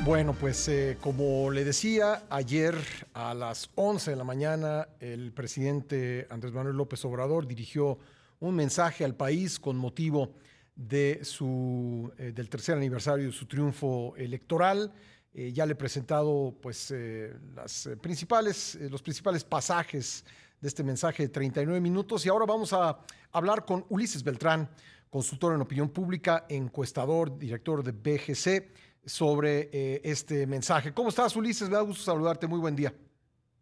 Bueno, pues como le decía, ayer a las 11 de la mañana el presidente Andrés Manuel López Obrador dirigió un mensaje al país con motivo del tercer aniversario de su triunfo electoral. Ya le he presentado pues, los principales pasajes de este mensaje de 39 minutos y ahora vamos a hablar con Ulises Beltrán, consultor en opinión pública, encuestador, director de BGC, sobre este mensaje. ¿Cómo estás, Ulises? Me da gusto saludarte. Muy buen día.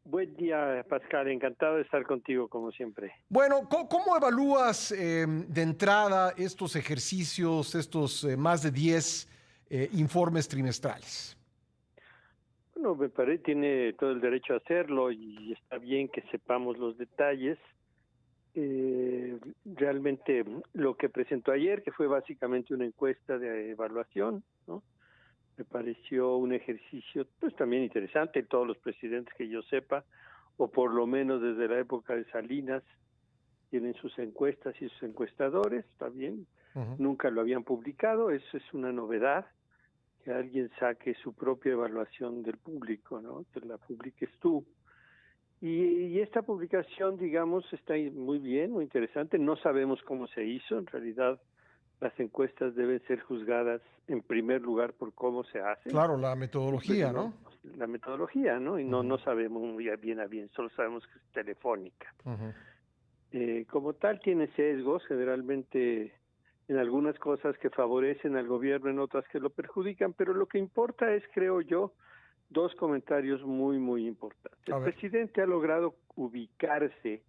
Buen día, Pascal. Encantado de estar contigo, como siempre. Bueno, ¿cómo evalúas de entrada estos ejercicios, estos más de 10 informes trimestrales? Bueno, me parece tiene todo el derecho a hacerlo y está bien que sepamos los detalles. Realmente lo que presentó ayer, que fue básicamente una encuesta de evaluación, ¿no? Me pareció un ejercicio pues también interesante. Todos los presidentes que yo sepa, o por lo menos desde la época de Salinas, tienen sus encuestas y sus encuestadores, está bien. Uh-huh. Nunca lo habían publicado, eso es una novedad, que alguien saque su propia evaluación del público, ¿no? Que la publiques tú. Y esta publicación, digamos, está muy bien, muy interesante. No sabemos cómo se hizo. En realidad, las encuestas deben ser juzgadas en primer lugar por cómo se hacen. Claro, la Y pues metodología, no, ¿no? la metodología, ¿no? Y no Uh-huh. sabemos muy bien a bien, solo sabemos que es telefónica. Uh-huh. Como tal, tiene sesgos, generalmente en algunas cosas que favorecen al gobierno, en otras que lo perjudican, pero lo que importa es, creo yo, dos comentarios muy importantes. A El ver. presidente ha logrado ubicarse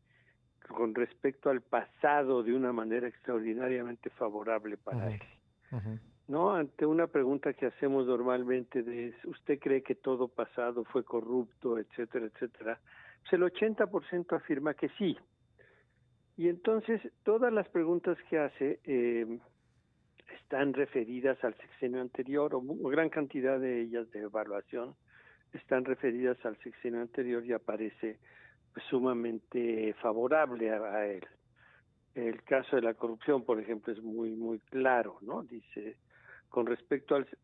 con respecto al pasado de una manera extraordinariamente favorable para Uh-huh. él. Uh-huh. ¿No? Ante una pregunta que hacemos normalmente de ¿usted cree que todo pasado fue corrupto, etcétera, etcétera? Pues el 80% afirma que sí. Y entonces todas las preguntas que hace están referidas al sexenio anterior, o gran cantidad de ellas de evaluación están referidas al sexenio anterior y aparece pues, sumamente favorable a él. El caso de la corrupción, por ejemplo, es muy claro, ¿no? Dice,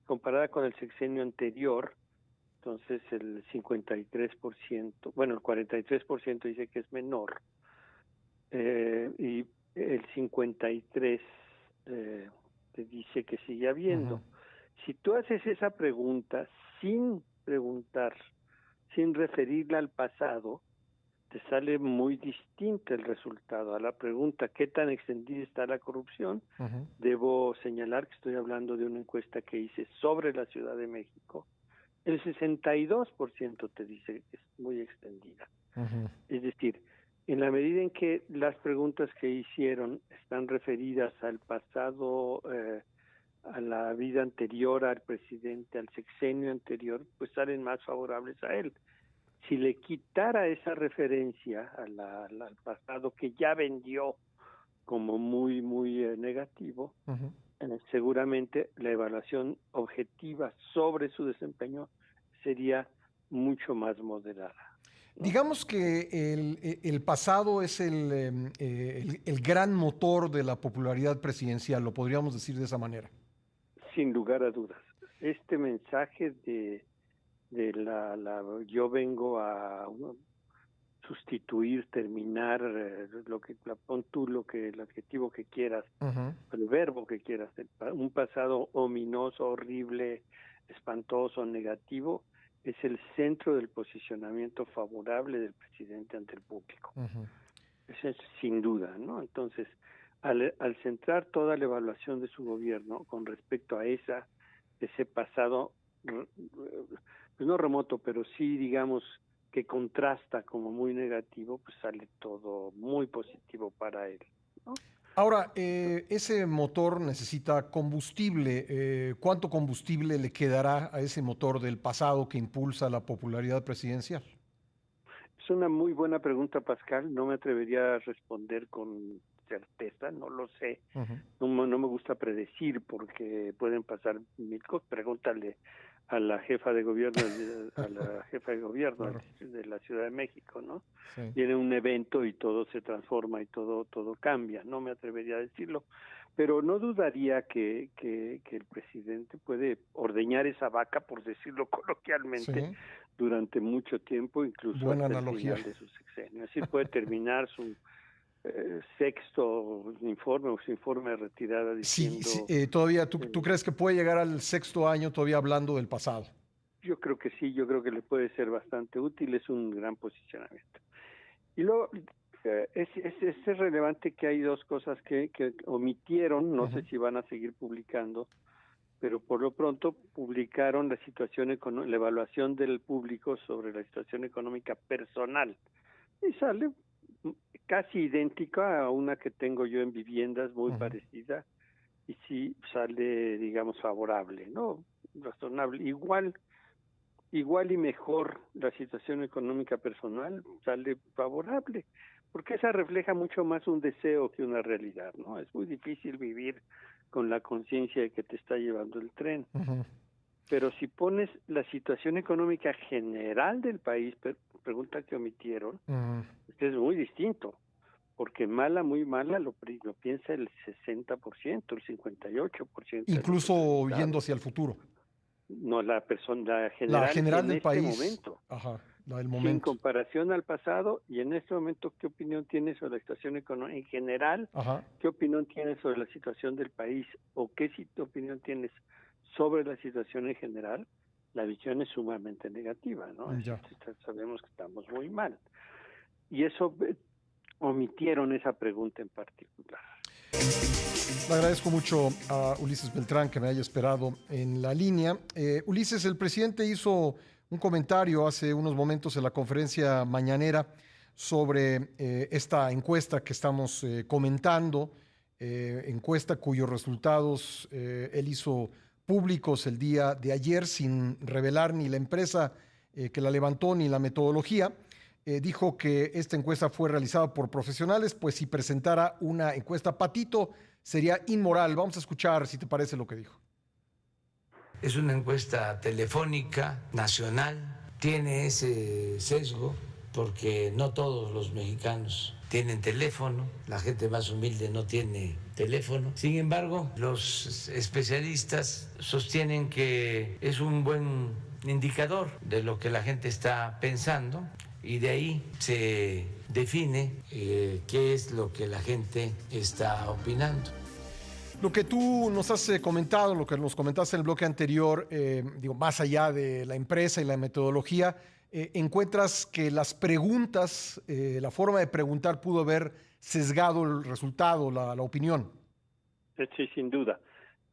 comparada con el sexenio anterior, entonces el 53%, bueno, el 43% dice que es menor, y el 53 te dice que sigue Uh-huh. habiendo. Si tú haces esa pregunta sin preguntar, sin referirla al pasado, te sale muy distinto el resultado. A la pregunta ¿qué tan extendida está la corrupción? Uh-huh. Debo señalar que estoy hablando de una encuesta que hice sobre la Ciudad de México. El 62% te dice que es muy extendida. Uh-huh. Es decir, en la medida en que las preguntas que hicieron están referidas al pasado, a la vida anterior al presidente, al sexenio anterior, pues salen más favorables a él. Si le quitara esa referencia al pasado que ya vendió como muy negativo, Uh-huh. seguramente la evaluación objetiva sobre su desempeño sería mucho más moderada, ¿no? Digamos que el pasado es el gran motor de la popularidad presidencial, lo podríamos decir de esa manera. Sin lugar a dudas. Este mensaje yo vengo a sustituir, terminar, pon tú el adjetivo que quieras, Uh-huh. el verbo que quieras, un pasado ominoso, horrible, espantoso, negativo, es el centro del posicionamiento favorable del presidente ante el público. Uh-huh. Eso es sin duda, ¿no? Entonces, al centrar toda la evaluación de su gobierno con respecto a ese pasado, pues no remoto, pero sí, digamos, que contrasta como muy negativo, pues sale todo muy positivo para él, ¿no? Ahora, ese motor necesita combustible. ¿Cuánto combustible le quedará a ese motor del pasado que impulsa la popularidad presidencial? Es una muy buena pregunta, Pascal. No me atrevería a responder con certeza, no lo sé. Uh-huh. No me gusta predecir porque pueden pasar mil cosas. Pregúntale a la jefa de gobierno, a la jefa de gobierno Claro, de la Ciudad de México, ¿no? sí. Viene un evento y todo se transforma y todo cambia. No me atrevería a decirlo, pero no dudaría que el presidente puede ordeñar esa vaca, por decirlo coloquialmente, Sí, durante mucho tiempo, incluso buena hasta el analogía. final de su sexenio. Es decir, puede terminar su sexto informe o su informe de retirada Sí, sí, diciendo, todavía, ¿tú eh, crees que puede llegar al sexto año todavía hablando del pasado? yo creo que sí, yo creo que le puede ser bastante útil, es un gran posicionamiento. Y luego, es relevante que hay dos cosas que omitieron, no sé Ujú, si van a seguir publicando, pero por lo pronto publicaron la situación la evaluación del público sobre la situación económica personal. Y sale casi idéntica a una que tengo yo en viviendas, muy ujú, parecida, y sí sale, digamos, favorable, ¿no? Razonable. Igual y mejor la situación económica personal sale favorable, porque esa refleja mucho más un deseo que una realidad, ¿no? Es muy difícil vivir con la conciencia de que te está llevando el tren. ujú, Pero si pones la situación económica general del país, pregunta que omitieron, ujú. es muy distinto, porque mala, muy mala, lo piensa el 60%, el 58% de los Incluso yendo entrevistados. hacia el futuro. No, la persona La general general en del este país, momento, ajá, la del sin momento, comparación al pasado, y en este momento, ¿qué opinión tienes sobre la situación económica en general? ajá, ¿Qué opinión tienes sobre la situación del país? ¿O qué opinión tienes sobre la situación en general? La visión es sumamente negativa, ¿no? Es decir, ya. sabemos que estamos muy mal. Y eso omitieron esa pregunta en particular. Le agradezco mucho a Ulises Beltrán que me haya esperado en la línea. Ulises, el presidente hizo un comentario hace unos momentos en la conferencia mañanera sobre esta encuesta que estamos comentando, encuesta cuyos resultados él hizo públicos el día de ayer sin revelar ni la empresa que la levantó ni la metodología. Dijo que esta encuesta fue realizada por profesionales, pues si presentara una encuesta patito sería inmoral. Vamos a escuchar si te parece lo que dijo. Es una encuesta telefónica, nacional, tiene ese sesgo porque no todos los mexicanos tienen teléfono, la gente más humilde no tiene teléfono. Sin embargo, los especialistas sostienen que es un buen indicador de lo que la gente está pensando y de ahí se define qué es lo que la gente está opinando. Lo que tú nos has comentado, lo que nos comentaste en el bloque anterior, digo, más allá de la empresa y la metodología, encuentras que las preguntas, la forma de preguntar pudo haber sesgado el resultado, la opinión. Sí, sin duda.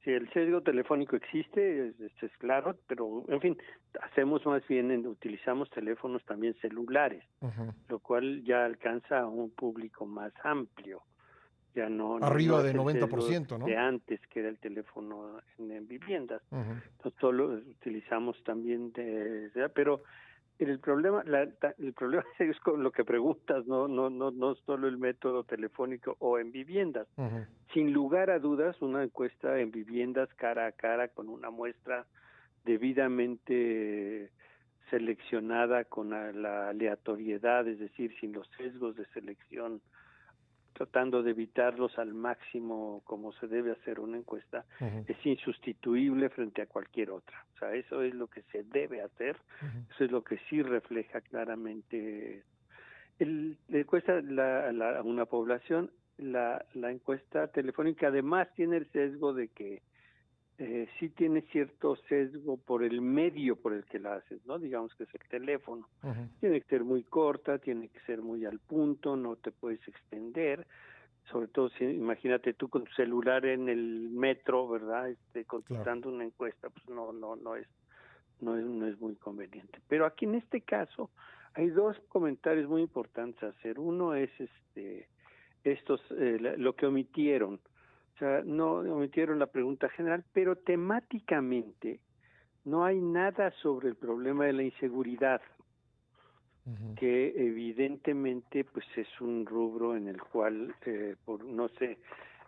Si el sesgo telefónico existe, es claro, pero en fin, hacemos más bien, utilizamos teléfonos también celulares, Ujú. lo cual ya alcanza a un público más amplio. Ya no Arriba es de el noventa por sesgo ciento, de ¿no? antes, que era el teléfono en viviendas. Ujú. Entonces, todo lo utilizamos también, pero el problema es con lo que preguntas, no solo el método telefónico o en viviendas. Ujú. Sin lugar a dudas, una encuesta en viviendas cara a cara con una muestra debidamente seleccionada con la aleatoriedad, es decir, sin los sesgos de selección, tratando de evitarlos al máximo como se debe hacer una encuesta, Ujú. es insustituible frente a cualquier otra. O sea, eso es lo que se debe hacer, Ujú. eso es lo que sí refleja claramente la encuesta a una población. La encuesta telefónica además tiene el sesgo de que sí tiene cierto sesgo por el medio por el que la haces, ¿no? Digamos que es el teléfono. Ujú. Tiene que ser muy corta, tiene que ser muy al punto, no te puedes extender, sobre todo si imagínate tú con tu celular en el metro, ¿verdad? Claro. Contestando una encuesta, pues no es muy conveniente. Pero aquí en este caso hay dos comentarios muy importantes a hacer. Uno es lo que omitieron. O sea, no omitieron la pregunta general, pero temáticamente no hay nada sobre el problema de la inseguridad, Ujú. que evidentemente pues es un rubro en el cual no sé,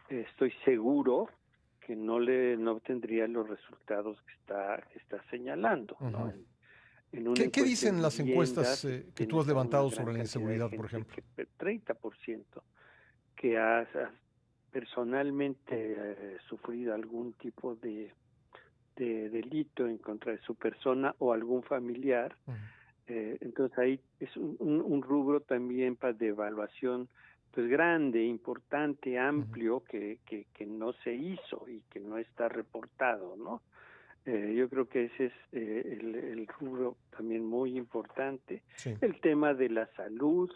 estoy seguro que no obtendría los resultados que está señalando, ¿no? Ujú. En una ¿Qué encuesta en dicen las viviendas encuestas que tú tienes has a una levantado gran sobre la cantidad de inseguridad, por gente, ejemplo? que 30% que ha personalmente sufrido algún tipo de delito en contra de su persona o algún familiar. Entonces ahí es un rubro también de evaluación pues grande, importante, amplio, que no se hizo y que no está reportado, ¿no? Yo creo que ese es el rubro también muy importante. Sí. El tema de la salud,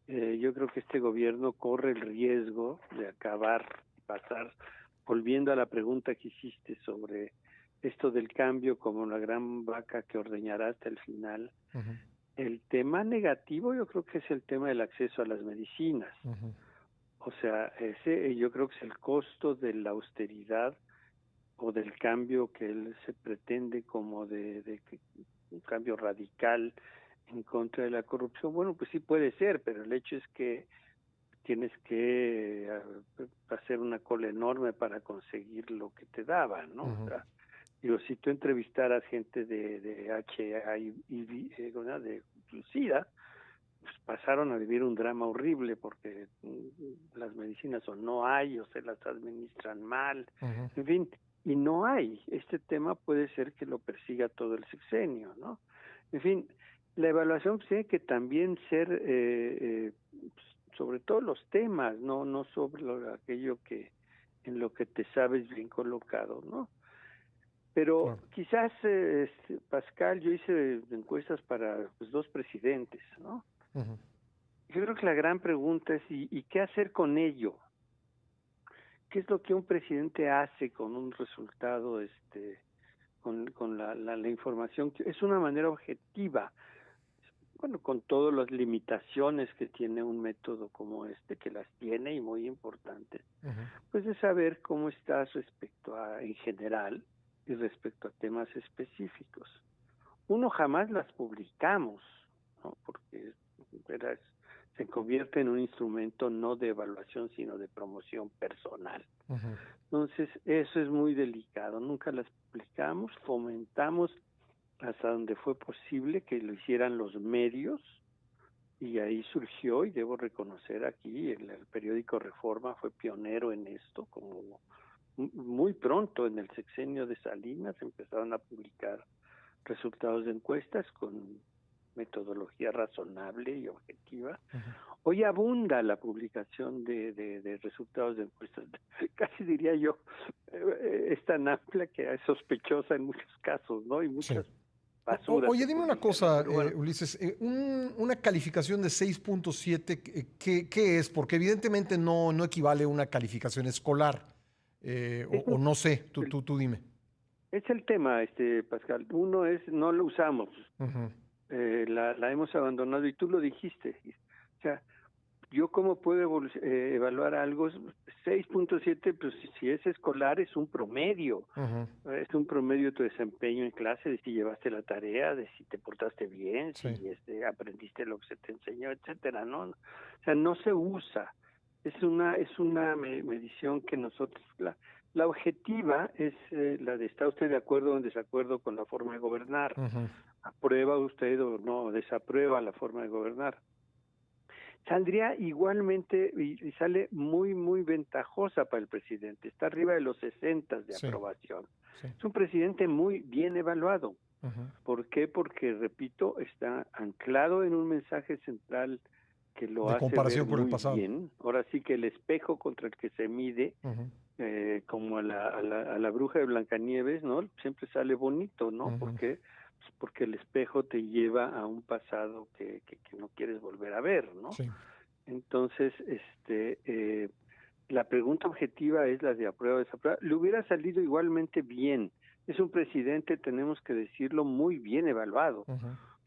yo creo que este gobierno corre el riesgo de pasar, volviendo a la pregunta que hiciste sobre esto del cambio como la gran vaca que ordeñará hasta el final. El tema negativo yo creo que es el tema del acceso a las medicinas. O sea, ese yo creo que es el costo de la austeridad o del cambio que él se pretende como de un cambio radical en contra de la corrupción. Bueno, pues sí puede ser, pero el hecho es que tienes que hacer una cola enorme para conseguir lo que te daban, ¿no? O sea, digo, si tú entrevistaras gente de HIV, de SIDA, pues pasaron a vivir un drama horrible porque las medicinas o no hay o se las administran mal, en fin, y no hay. Este tema puede ser que lo persiga todo el sexenio, ¿no? En fin, la evaluación tiene que también ser sobre todos los temas, no sobre aquello que en lo que te sabes bien colocado, ¿no? Pero quizás, Pascal, yo hice encuestas para pues, 2 presidentes, ¿no? Yo creo que la gran pregunta es, ¿y qué hacer con ello? ¿Qué es lo que un presidente hace con un resultado, con la información? Es una manera objetiva, bueno, con todas las limitaciones que tiene un método como que las tiene y muy importantes, pues de saber cómo estás respecto a, en general, y respecto a temas específicos. Uno jamás las publicamos, ¿no? Porque se convierte en un instrumento no de evaluación, sino de promoción personal. Entonces, eso es muy delicado. Nunca las publicamos, fomentamos hasta donde fue posible que lo hicieran los medios, y ahí surgió, y debo reconocer aquí, el periódico Reforma fue pionero en esto, como muy pronto en el sexenio de Salinas empezaron a publicar resultados de encuestas con metodología razonable y objetiva. Hoy abunda la publicación de resultados de encuestas, casi diría yo, es tan amplia que es sospechosa en muchos casos, ¿no? Y muchas basuras. Oye, dime una cosa, bueno, Ulises, una calificación de 6.7, ¿qué es? Porque evidentemente no equivale a una calificación escolar. O no sé, tú dime. Es el tema, Pascal. Uno es, no lo usamos, la hemos abandonado, y tú lo dijiste. O sea, yo cómo puedo evaluar algo. 6.7, pues si es escolar es un promedio, es un promedio de tu desempeño en clase, de si llevaste la tarea, de si te portaste bien, si aprendiste lo que se te enseñó, etcétera, ¿no? O sea, no se usa. Es una medición que nosotros, la objetiva es la de ¿está usted de acuerdo o en desacuerdo con la forma de gobernar? ¿Aprueba usted o no desaprueba la forma de gobernar? Saldría igualmente y sale muy, muy ventajosa para el presidente. Está arriba de los 60 de aprobación. Es un presidente muy bien evaluado. ¿Por qué? Porque, repito, está anclado en un mensaje central que lo hace ver muy bien. Ahora sí que el espejo contra el que se mide, como a la bruja de Blancanieves, ¿no? Siempre sale bonito, ¿no? Porque el espejo te lleva a un pasado que no quieres volver a ver, ¿no? Entonces, la pregunta objetiva es la de aprueba o desaprueba. Le hubiera salido igualmente bien. Es un presidente, tenemos que decirlo, muy bien evaluado.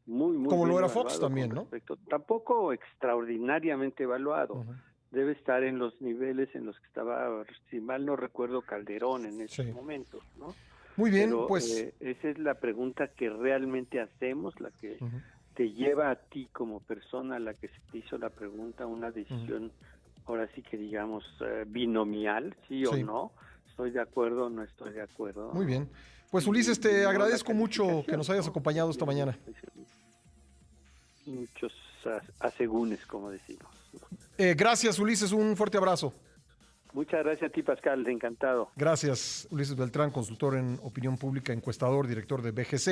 Muy como bien lo era Fox también, ¿no? Tampoco extraordinariamente evaluado. Debe estar en los niveles en los que estaba, si mal no recuerdo, Calderón en esos momentos, ¿no? Muy bien, pero, pues esa es la pregunta que realmente hacemos, la que te lleva a ti como persona, la que se te hizo la pregunta, una decisión, ahora sí que digamos binomial, sí o no, estoy de acuerdo o no estoy de acuerdo. Muy bien. Pues Ulises, te agradezco mucho que nos hayas acompañado esta mañana. Muchos asegúnes, como decimos. Gracias, Ulises, un fuerte abrazo. Muchas gracias a ti, Pascal, encantado. Gracias, Ulises Beltrán, consultor en opinión pública, encuestador, director de BGC.